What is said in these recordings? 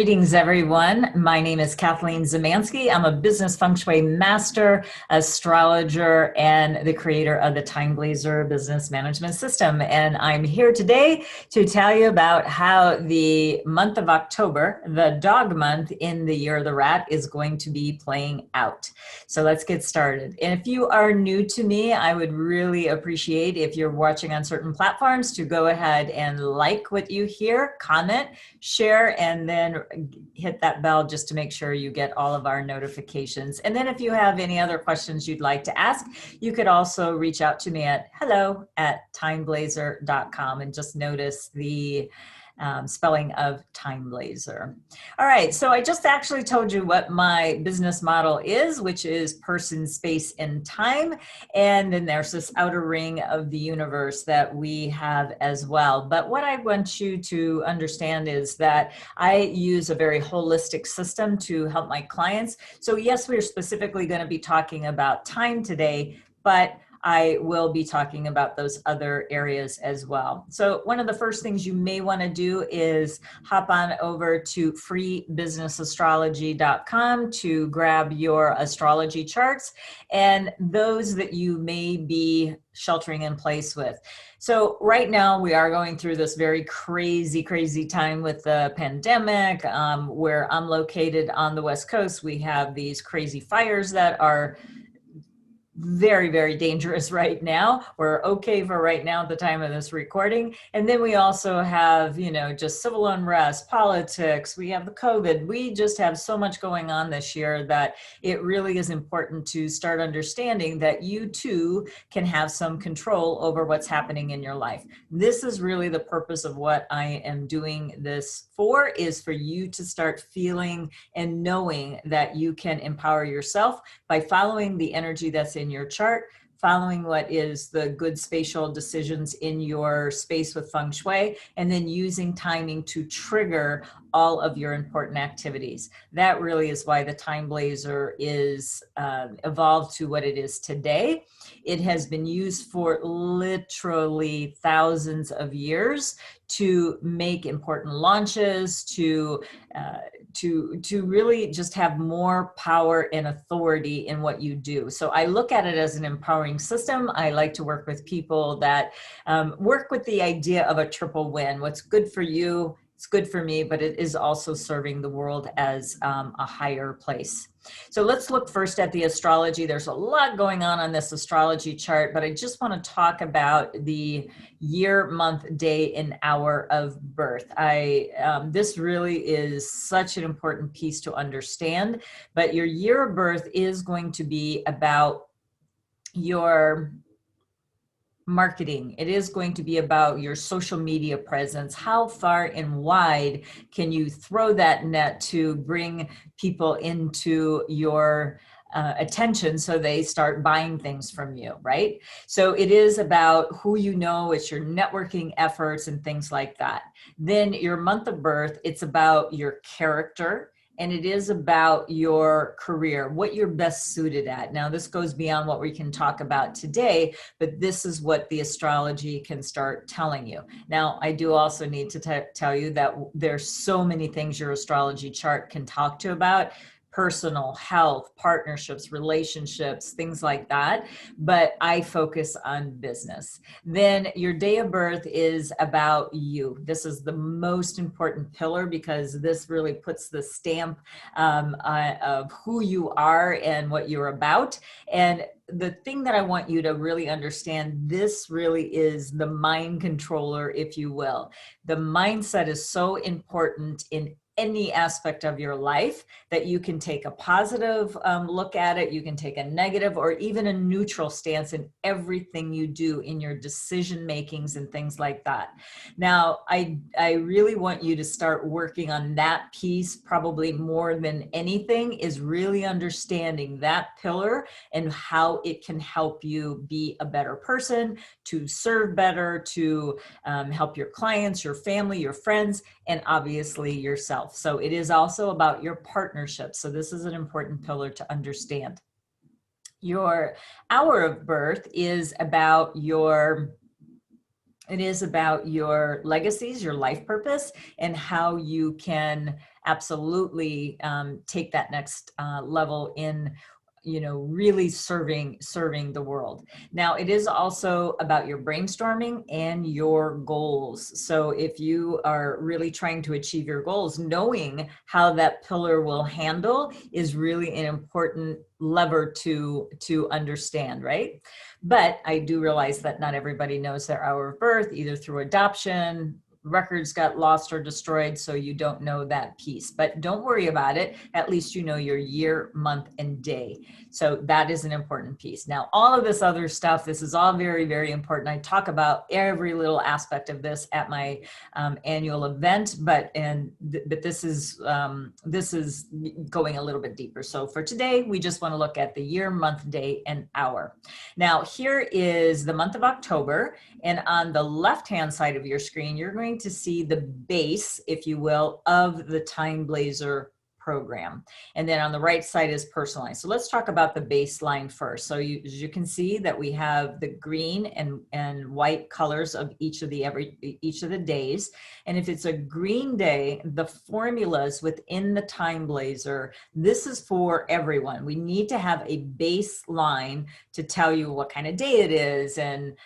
Greetings, everyone. My name is Kathleen Zemansky. I'm a business feng shui master, astrologer, and the creator of the TimeBlazr business management system. And I'm here today to tell you about how the month of October, the dog month in the year of the rat, is going to be playing out. So let's get started. And if you are new to me, I would really appreciate if you're watching on certain platforms to go ahead and like what you hear, comment, share, and then hit that bell just to make sure you get all of our notifications. And then if you have any other questions you'd like to ask, you could also reach out to me at hello@timeblazr.com and just notice the spelling of TimeBlazr. All right, so I just actually told you what my business model is, which is person, space, and time. And then there's this outer ring of the universe that we have as well. But what I want you to understand is that I use a very holistic system to help my clients. So yes, we're specifically going to be talking about time today, but I will be talking about those other areas as well. So one of the first things you may want to do is hop on over to freebusinessastrology.com to grab your astrology charts and those that you may be sheltering in place with. So right now we are going through this very crazy time with the pandemic. Where I'm located on the West Coast, we have these crazy fires that are very dangerous right now. We're okay for right now at the time of this recording. And then we also have, just civil unrest, politics, we have the COVID. We just have so much going on this year that it really is important to start understanding that you too can have some control over what's happening in your life. This is really the purpose of what I am doing this for, is for you to start feeling and knowing that you can empower yourself by following the energy that's in your chart, following what is the good spatial decisions in your space with feng shui, and then using timing to trigger all of your important activities. That really is why the TimeBlazr is evolved to what it is today. It has been used for literally thousands of years to make important launches, to really just have more power and authority in what you do. So I look at it as an empowering system. I like to work with people that work with the idea of a triple win. What's good for you, it's good for me, but it is also serving the world as a higher place. So let's look first at the astrology. There's a lot going on this astrology chart, but I just want to talk about the year, month, day, and hour of birth. This really is such an important piece to understand, but your year of birth is going to be about your marketing. It is going to be about your social media presence. How far and wide can you throw that net to bring people into your attention so they start buying things from you, right? So it is about who you know, it's your networking efforts and things like that. Then your month of birth, it's about your character. And it is about your career, what you're best suited at. Now, this goes beyond what we can talk about today, but this is what the astrology can start telling you. Now, I do also need to tell you that there's so many things your astrology chart can talk to about: personal, health, partnerships, relationships, things like that. But I focus on business. Then your day of birth is about you. This is the most important pillar because this really puts the stamp of who you are and what you're about. And the thing that I want you to really understand, this really is the mind controller, if you will. The mindset is so important in any aspect of your life that you can take a positive look at it, you can take a negative or even a neutral stance in everything you do in your decision makings and things like that. Now, I really want you to start working on that piece, probably more than anything, is really understanding that pillar and how it can help you be a better person, to serve better, to help your clients, your family, your friends, and obviously yourself. So it is also about your partnerships. So this is an important pillar to understand. Your hour of birth is about your It is about your legacies, your life purpose, and how you can absolutely take that next level in, really serving the world. Now, it is also about your brainstorming and your goals. So if you are really trying to achieve your goals, knowing how that pillar will handle is really an important lever to understand, right? But I do realize that not everybody knows their hour of birth, either through adoption, records got lost or destroyed, so you don't know that piece. But don't worry about it. At least you know your year, month, and day. So that is an important piece. Now, all of this other stuff, this is all very, very important. I talk about every little aspect of this at my annual event, but this is going a little bit deeper. So for today, we just want to look at the year, month, day, and hour. Now, here is the month of October, and on the left-hand side of your screen, you're going to see the base, if you will, of the TimeBlazr program. And then on the right side is personalized. So let's talk about the baseline first. So as you can see that we have the green and white colors of each of the days. And if it's a green day, the formulas within the TimeBlazr, this is for everyone. We need to have a baseline to tell you what kind of day it is and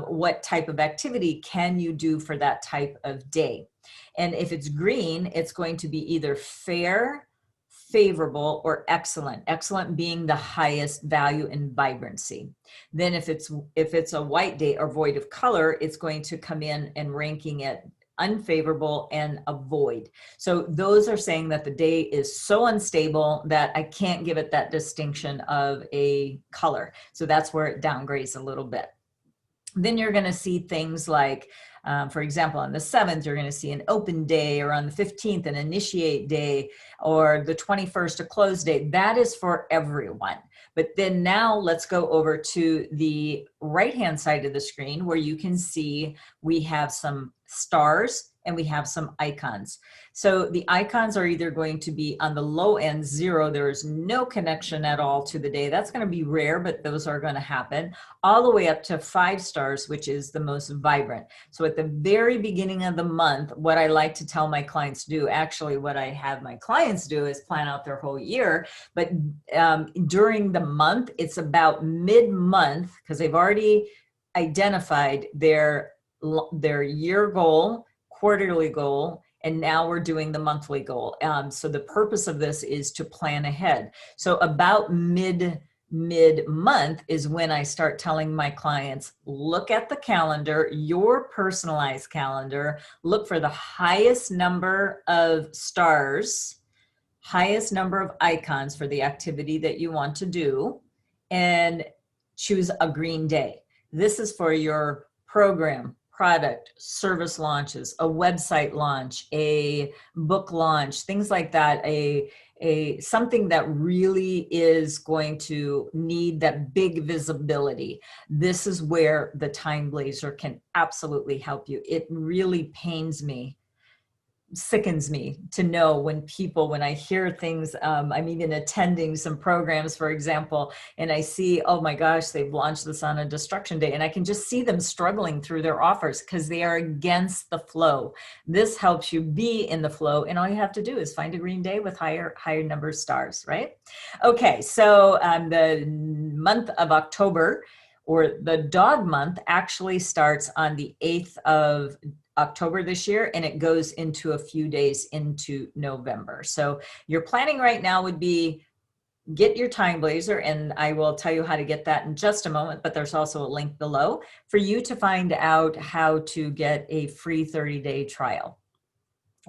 what type of activity can you do for that type of day. And if it's green, it's going to be either fair, favorable, or excellent. Excellent being the highest value and vibrancy. Then if it's a white day or void of color, it's going to come in and ranking it unfavorable and avoid. So those are saying that the day is so unstable that I can't give it that distinction of a color. So that's where it downgrades a little bit. Then you're going to see things like, for example, on the 7th, you're going to see an open day, or on the 15th, an initiate day, or the 21st, a close day. That is for everyone. But then now let's go over to the right-hand side of the screen where you can see we have some stars and we have some icons. So the icons are either going to be on the low end 0, there is no connection at all to the day. That's going to be rare, but those are going to happen, all the way up to 5 stars, which is the most vibrant. So at the very beginning of the month, what I like to tell my clients to do, actually what I have my clients do, is plan out their whole year. But during the month, it's about mid-month, because they've already identified their year goal, quarterly goal, and now we're doing the monthly goal. So the purpose of this is to plan ahead. So about mid-month is when I start telling my clients, look at the calendar, your personalized calendar, look for the highest number of stars, highest number of icons for the activity that you want to do, and choose a green day. This is for your program, product, service launches, a website launch, a book launch, things like that, something that really is going to need that big visibility. This is where the TimeBlazr can absolutely help you. It really pains me, sickens me to know when I hear things, I'm even attending some programs, for example, and I see, oh my gosh, they've launched this on a destruction day, and I can just see them struggling through their offers because they are against the flow. This helps you be in the flow, and all you have to do is find a green day with higher number of stars, right? Okay, so the month of October, or the dog month, actually starts on the 8th of October this year, and it goes into a few days into November. So your planning right now would be get your TimeBlazr, and I will tell you how to get that in just a moment, but there's also a link below for you to find out how to get a free 30-day trial.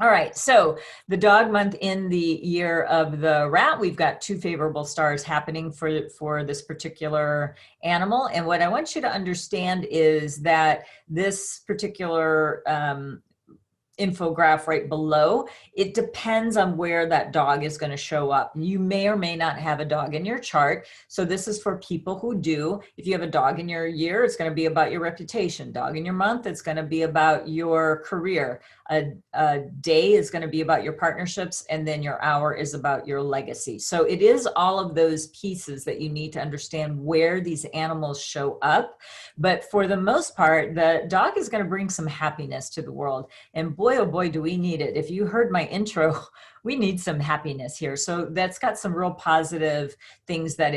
All right, so the dog month in the year of the rat, we've got 2 favorable stars happening for this particular animal. And what I want you to understand is that this particular infograph right below, it depends on where that dog is going to show up. You may or may not have a dog in your chart. So this is for people who do. If you have a dog in your year, it's going to be about your reputation. Dog in your month, it's going to be about your career. A day is going to be about your partnerships, and then your hour is about your legacy. So it is all of those pieces that you need to understand where these animals show up. But for the most part, the dog is going to bring some happiness to the world. And boy, boy, oh boy, do we need it. If you heard my intro, we need some happiness here. So that's got some real positive things that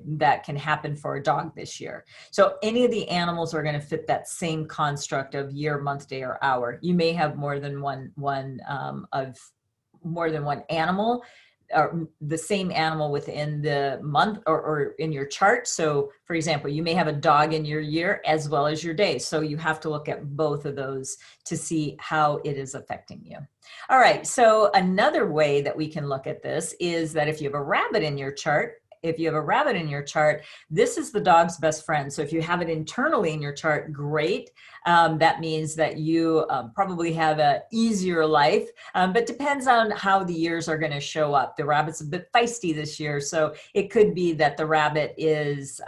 that can happen for a dog this year. So any of the animals are going to fit that same construct of year, month, day, or hour. You may have more than one animal, or the same animal within the month or in your chart. So for example, you may have a dog in your year as well as your day. So you have to look at both of those to see how it is affecting you. All right, so another way that we can look at this is that if you have a rabbit in your chart, this is the dog's best friend. So if you have it internally in your chart, great. That means that you probably have an easier life, but depends on how the years are going to show up. The rabbit's a bit feisty this year, so it could be that the rabbit is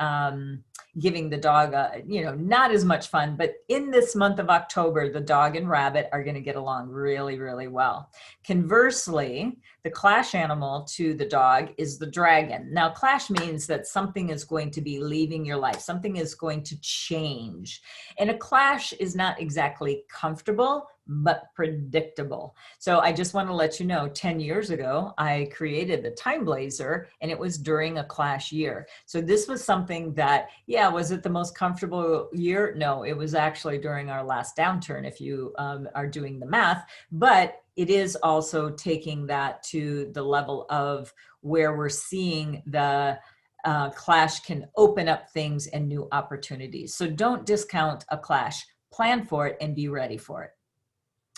giving the dog not as much fun. But in this month of October, the dog and rabbit are going to get along really, really well. Conversely, the clash animal to the dog is the dragon. Now, clash means that something is going to be leaving your life. Something is going to change. And a clash is not exactly comfortable, but predictable. So I just want to let you know, 10 years ago, I created the TimeBlazr, and it was during a clash year. So this was something that, was it the most comfortable year? No, it was actually during our last downturn, if you are doing the math, but it is also taking that to the level of where we're seeing the clash can open up things and new opportunities. So don't discount a clash. Plan for it and be ready for it.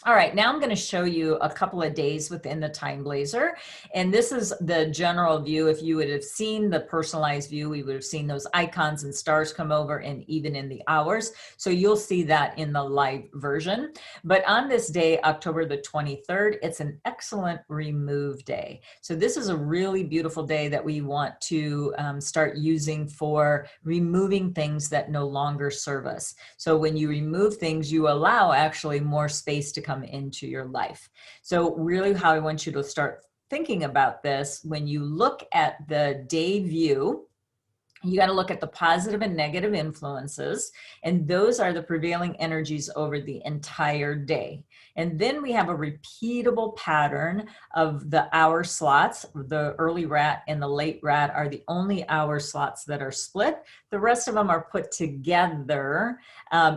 All right, now I'm going to show you a couple of days within the TimeBlazr, and this is the general view. If you would have seen the personalized view, we would have seen those icons and stars come over, and even in the hours. So you'll see that in the live version. But on this day, October the 23rd, it's an excellent remove day. So this is a really beautiful day that we want to start using for removing things that no longer serve us. So when you remove things, you allow actually more space to come into your life. So really how I want you to start thinking about this, when you look at the day view, you got to look at the positive and negative influences, and those are the prevailing energies over the entire day. And then we have a repeatable pattern of the hour slots. The early rat and the late rat are the only hour slots that are split. The rest of them are put together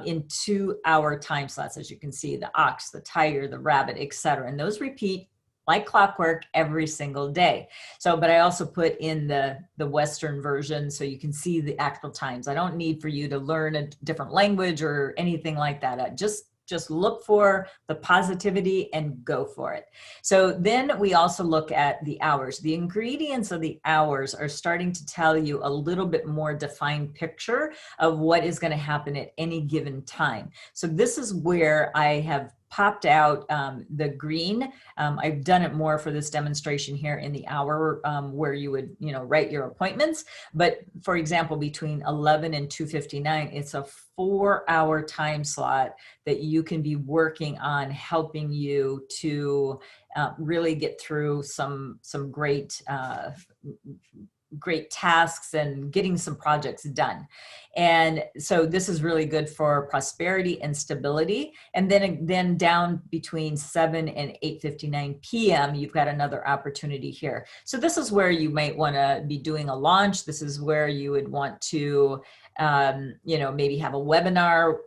in 2 hour time slots, as you can see, the ox, the tiger, the rabbit, etc. And those repeat like clockwork every single day. So, but I also put in the Western version so you can see the actual times. I don't need for you to learn a different language or anything like that. Just look for the positivity and go for it. So then we also look at the hours. The ingredients of the hours are starting to tell you a little bit more defined picture of what is going to happen at any given time. So this is where I have popped out the green. I've done it more for this demonstration here in the hour where you would, write your appointments. But for example, between 11 and 2:59, it's a 4-hour time slot that you can be working on helping you to really get through some great tasks and getting some projects done. And so this is really good for prosperity and stability. And then down between 7 and 8:59 p.m., you've got another opportunity here. So this is where you might want to be doing a launch. This is where you would want to, maybe have a webinar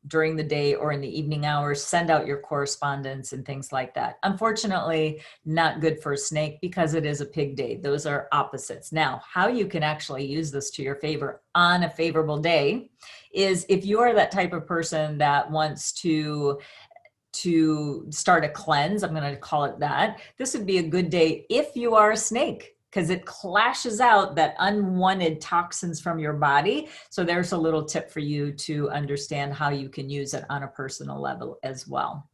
during the day or in the evening hours, send out your correspondence and things like that. Unfortunately, not good for a snake because it is a pig day. Those are opposites. Now, how you can actually use this to your favor on a favorable day is if you are that type of person that wants to start a cleanse, I'm going to call it that, this would be a good day if you are a snake, because it clashes out that unwanted toxins from your body. So there's a little tip for you to understand how you can use it on a personal level as well.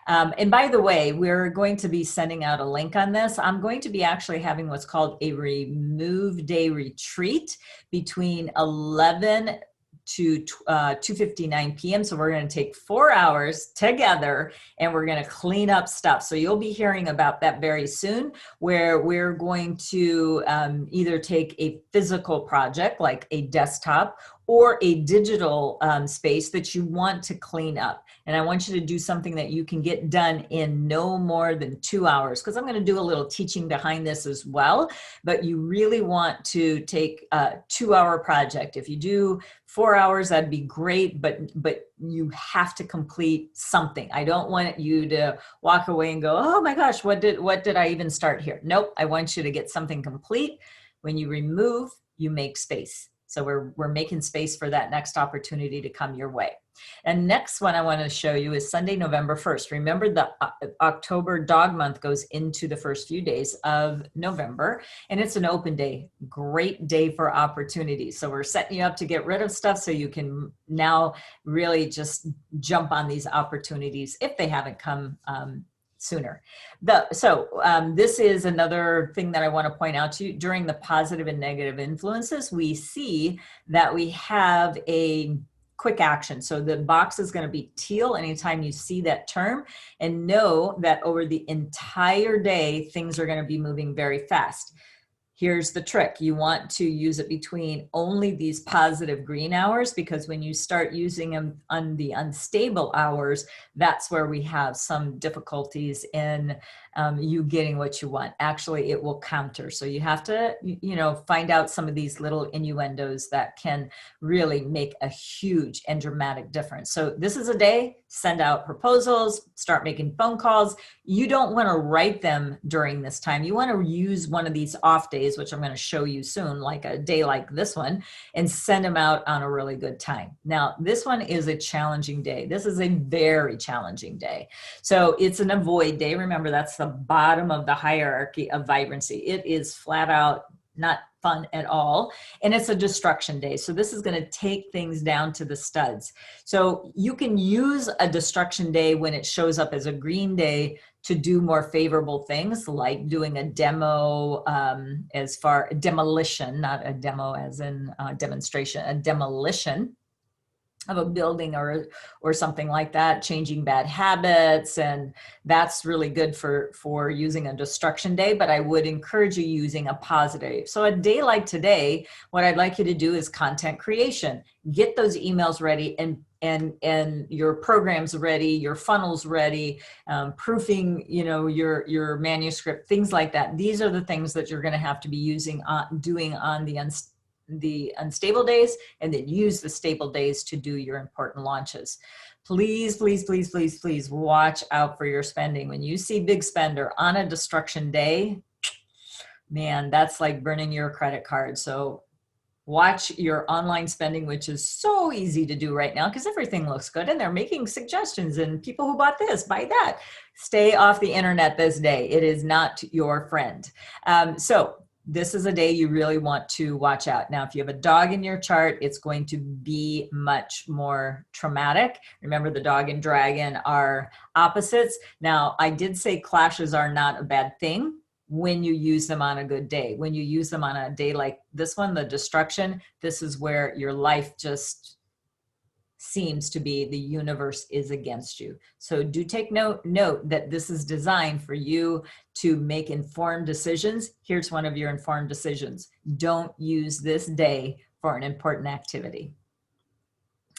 And by the way, we're going to be sending out a link on this. I'm going to be actually having what's called a remove day retreat between 11 to 2:59 p.m. So we're going to take 4 hours together and we're going to clean up stuff. So you'll be hearing about that very soon, where we're going to either take a physical project like a desktop or a digital space that you want to clean up. And I want you to do something that you can get done in no more than 2 hours, because I'm going to do a little teaching behind this as well. But you really want to take a 2-hour project. If you do 4 hours, that'd be great, but you have to complete something. I don't want you to walk away and go, oh my gosh, what did I even start here? Nope, I want you to get something complete. When you remove, you make space. So we're making space for that next opportunity to come your way. And next one I want to show you is Sunday, November 1st. Remember, the October dog month goes into the first few days of November, and it's an open day. Great day for opportunities. So we're setting you up to get rid of stuff so you can now really just jump on these opportunities if they haven't come sooner. This is another thing that I want to point out to you. During the positive and negative influences, we see that we have a quick action. So the box is going to be teal anytime you see that term, and know that over the entire day, things are going to be moving very fast. Here's the trick. You want to use it between only these positive green hours, because when you start using them on the unstable hours, that's where we have some difficulties in you getting what you want. Actually, it will counter. So you have to, find out some of these little innuendos that can really make a huge and dramatic difference. So this is a day, send out proposals, start making phone calls. You don't want to write them during this time. You want to use one of these off days, which I'm going to show you soon, like a day like this one, and send them out on a really good time. Now, this one is a challenging day. This is a very challenging day. So it's an avoid day. Remember, that's the bottom of the hierarchy of vibrancy. It is flat out not fun at all. And it's a destruction day. So this is going to take things down to the studs. So you can use a destruction day when it shows up as a green day to do more favorable things, like doing a demo, demolition, not a demo as in demonstration, a demolition of a building or something like that, changing bad habits. And that's really good for using a destruction day, but I would encourage you using a positive. So a day like today, what I'd like you to do is content creation. Get those emails ready and your programs ready, your funnels ready, proofing, your manuscript, things like that. These are the things that you're going to have to be doing on the unstable days, and then use the stable days to do your important launches. Please, please, please, please, please watch out for your spending. When you see big spender on a destruction day, man, that's like burning your credit card. So watch your online spending, which is so easy to do right now because everything looks good and they're making suggestions and people who bought this, buy that. Stay off the internet this day. It is not your friend. So this is a day you really want to watch out. Now, if you have a dog in your chart, it's going to be much more traumatic. Remember, the dog and dragon are opposites. Now, I did say clashes are not a bad thing when you use them on a good day. When you use them on a day like this one, the destruction, this is where your life just seems to be, the universe is against you. So do take note that this is designed for you to make informed decisions. Here's one of your informed decisions. Don't use this day for an important activity.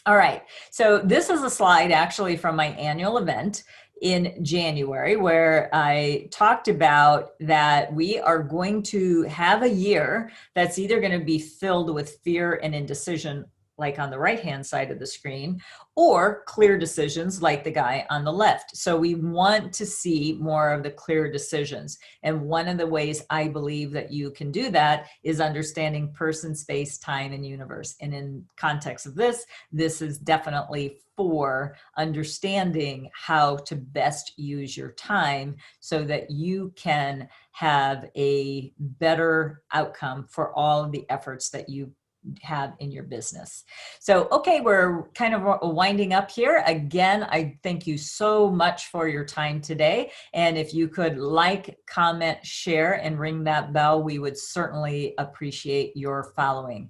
All right, so this is a slide actually from my annual event in January, where I talked about that we are going to have a year that's either going to be filled with fear and indecision, like on the right-hand side of the screen, or clear decisions like the guy on the left. So we want to see more of the clear decisions. And one of the ways I believe that you can do that is understanding person, space, time, and universe. And in context of this is definitely for understanding how to best use your time so that you can have a better outcome for all of the efforts that you have in your business. So, okay, we're kind of winding up here. Again, I thank you so much for your time today. And if you could like, comment, share, and ring that bell, we would certainly appreciate your following.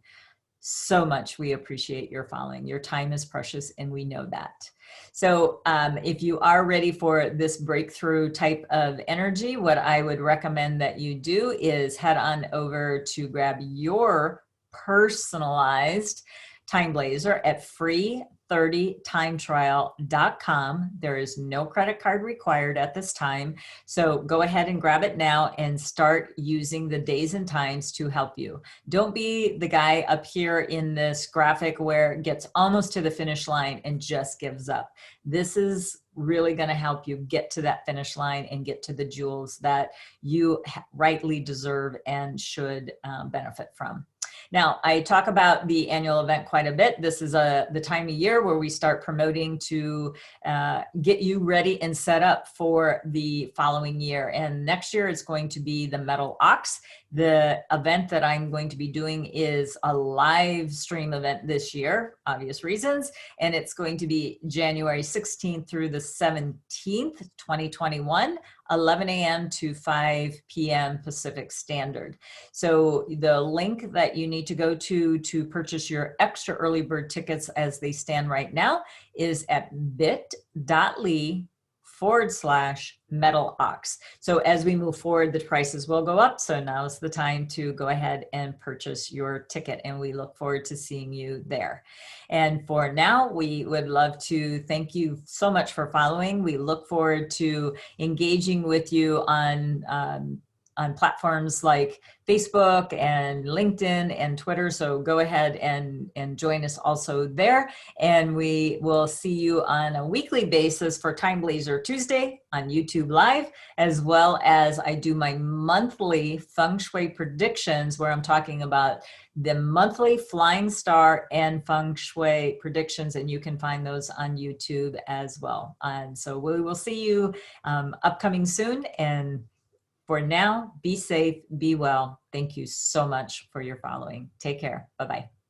So much we appreciate your following. Your time is precious, and we know that. So if you are ready for this breakthrough type of energy, what I would recommend that you do is head on over to grab your personalized TimeBlazr at free 30timetrial.com. There is no credit card required at this time. So go ahead and grab it now and start using the days and times to help you. Don't be the guy up here in this graphic where it gets almost to the finish line and just gives up. This is really going to help you get to that finish line and get to the jewels that you rightly deserve and should benefit from. Now, I talk about the annual event quite a bit. This is the time of year where we start promoting to get you ready and set up for the following year. And next year it's going to be the Metal Ox. The event that I'm going to be doing is a live stream event this year, obvious reasons, and it's going to be January 16th through the 17th, 2021. 11 a.m. to 5 p.m. Pacific Standard. So the link that you need to go to purchase your extra early bird tickets as they stand right now is at bit.ly/Metal Ox. So as we move forward, the prices will go up. So now's the time to go ahead and purchase your ticket, and we look forward to seeing you there. And for now, we would love to thank you so much for following. We look forward to engaging with you on platforms like Facebook and LinkedIn and Twitter. So go ahead and join us also there. And we will see you on a weekly basis for TimeBlazr Tuesday on YouTube Live, as well as I do my monthly feng shui predictions where I'm talking about the monthly flying star and feng shui predictions, and you can find those on YouTube as well. And so we will see you upcoming soon. And for now, be safe, be well. Thank you so much for your following. Take care. Bye-bye.